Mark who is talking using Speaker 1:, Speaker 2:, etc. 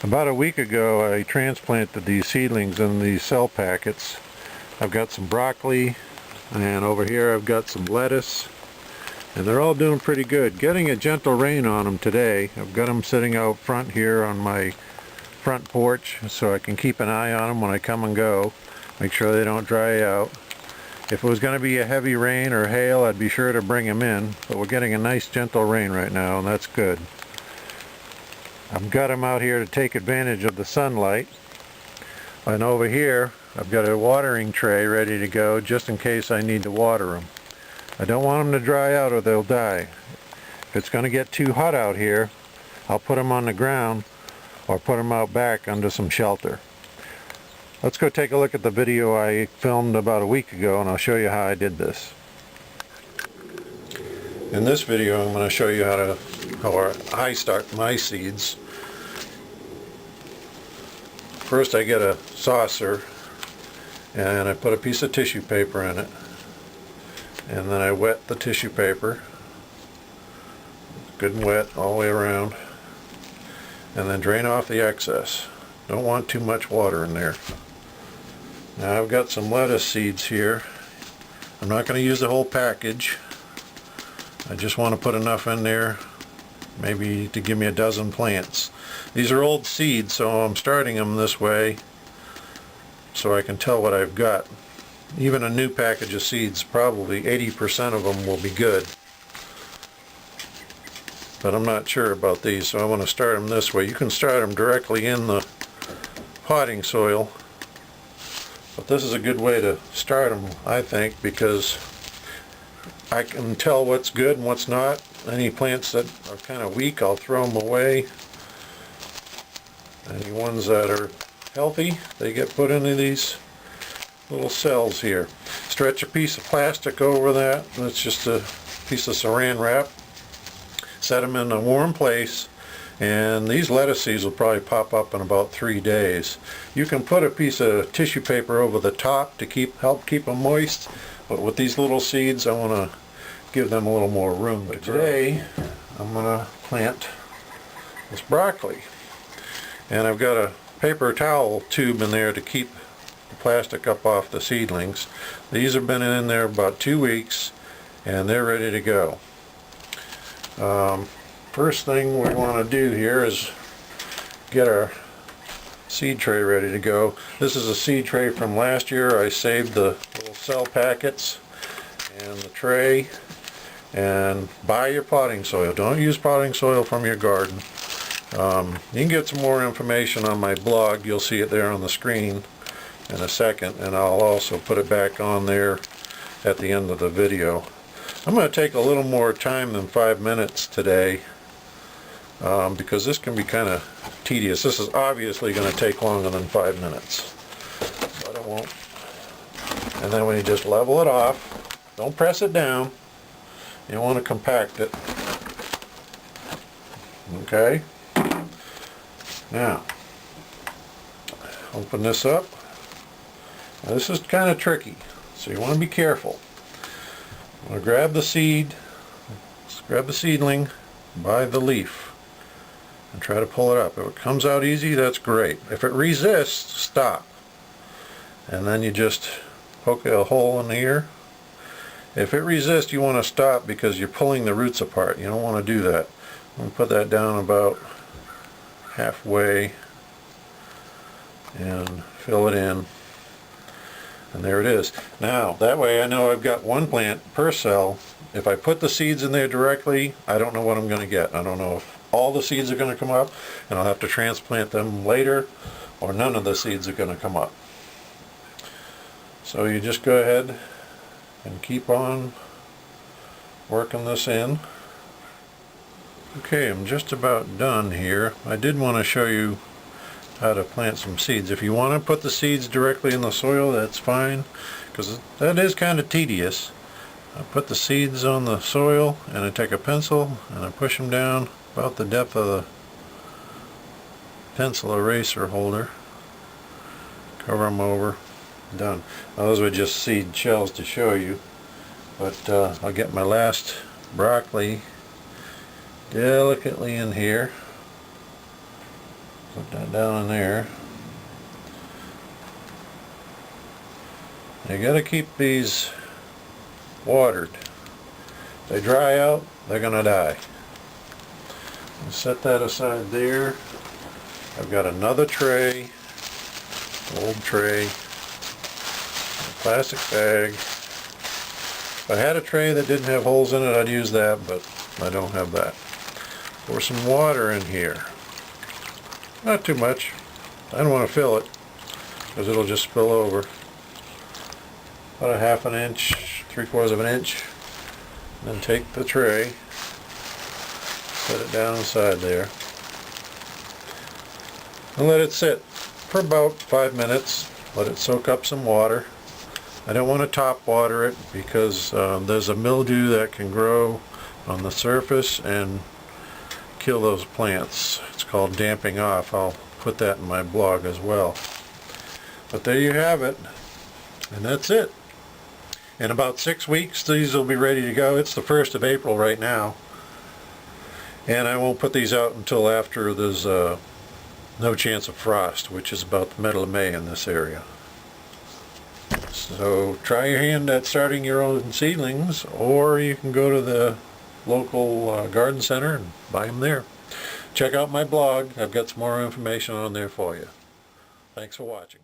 Speaker 1: About a week ago I transplanted these seedlings in these cell packets. I've got some broccoli, and over here I've got some lettuce, and they're all doing pretty good. Getting a gentle rain on them today. I've got them sitting out front here on my front porch so I can keep an eye on them when I come and go. Make sure they don't dry out. If it was going to be a heavy rain or hail, I'd be sure to bring them in, but we're getting a nice gentle rain right now, and that's good. I've got them out here to take advantage of the sunlight, and over here I've got a watering tray ready to go just in case I need to water them. I don't want them to dry out or they'll die. If it's going to get too hot out here, I'll put them on the ground or put them out back under some shelter. Let's go take a look at the video I filmed about a week ago, and I'll show you how I did this. In this video I'm going to show you how I start my seeds. First I get a saucer and I put a piece of tissue paper in it, and then I wet the tissue paper good and wet all the way around, and then drain off the excess. Don't want too much water in there. Now I've got some lettuce seeds here. I'm not going to use the whole package. I just want to put enough in there maybe to give me a dozen plants. These are old seeds, so I'm starting them this way so I can tell what I've got. Even a new package of seeds, probably 80% of them will be good. But I'm not sure about these, so I want to start them this way. You can start them directly in the potting soil, but this is a good way to start them, I think, because I can tell what's good and what's not. Any plants that are kind of weak, I'll throw them away. Any ones that are healthy, they get put into these little cells here. Stretch a piece of plastic over that. That's just a piece of saran wrap. Set them in a warm place, and these lettuce seeds will probably pop up in about 3 days. You can put a piece of tissue paper over the top to help keep them moist, but with these little seeds I want to give them a little more room. But today I'm going to plant this broccoli, and I've got a paper towel tube in there to keep the plastic up off the seedlings. These have been in there about 2 weeks and they're ready to go. First thing we want to do here is get our seed tray ready to go. This is a seed tray from last year. I saved the little cell packets and the tray. And buy your potting soil. Don't use potting soil from your garden. You can get some more information on my blog. You'll see it there on the screen in a second, and I'll also put it back on there at the end of the video. I'm going to take a little more time than 5 minutes today because this can be kind of tedious. This is obviously going to take longer than 5 minutes, but it won't. And then when you just level it off, don't press it down. You want to compact it. Okay. Now, open this up. Now, this is kind of tricky, so you want to be careful. You want to grab the seed, grab the seedling by the leaf, and try to pull it up. If it comes out easy, that's great. If it resists, stop. And then you just poke a hole in the ear. If it resists, you want to stop because you're pulling the roots apart. You don't want to do that. I'm going to put that down about halfway and fill it in. And there it is. Now, that way I know I've got one plant per cell. If I put the seeds in there directly, I don't know what I'm going to get. I don't know if all the seeds are going to come up and I'll have to transplant them later, or none of the seeds are going to come up. So you just go ahead and keep on working this in. Okay, I'm just about done here. I did want to show you how to plant some seeds. If you want to put the seeds directly in the soil, that's fine, because that is kind of tedious. I put the seeds on the soil and I take a pencil and I push them down about the depth of the pencil eraser holder. Cover them over. Done. Now, those were just seed shells to show you, but I'll get my last broccoli delicately in here. Put that down in there. You gotta keep these watered. If they dry out, they're gonna die. I'll set that aside there. I've got another tray, old tray, a plastic bag. If I had a tray that didn't have holes in it, I'd use that, but I don't have that. Pour some water in here. Not too much. I don't want to fill it, because it'll just spill over. About a half an inch, 3/4 of an inch. Then take the tray, set it down inside there, and let it sit for about 5 minutes. Let it soak up some water. I don't want to top water it because there's a mildew that can grow on the surface and kill those plants. It's called damping off. I'll put that in my blog as well. But there you have it, and that's it. In about 6 weeks these will be ready to go. It's the 1st of April right now, and I won't put these out until after there's no chance of frost, which is about the middle of May in this area. So try your hand at starting your own seedlings, or you can go to the local garden center and buy them there. Check out my blog. I've got some more information on there for you. Thanks for watching.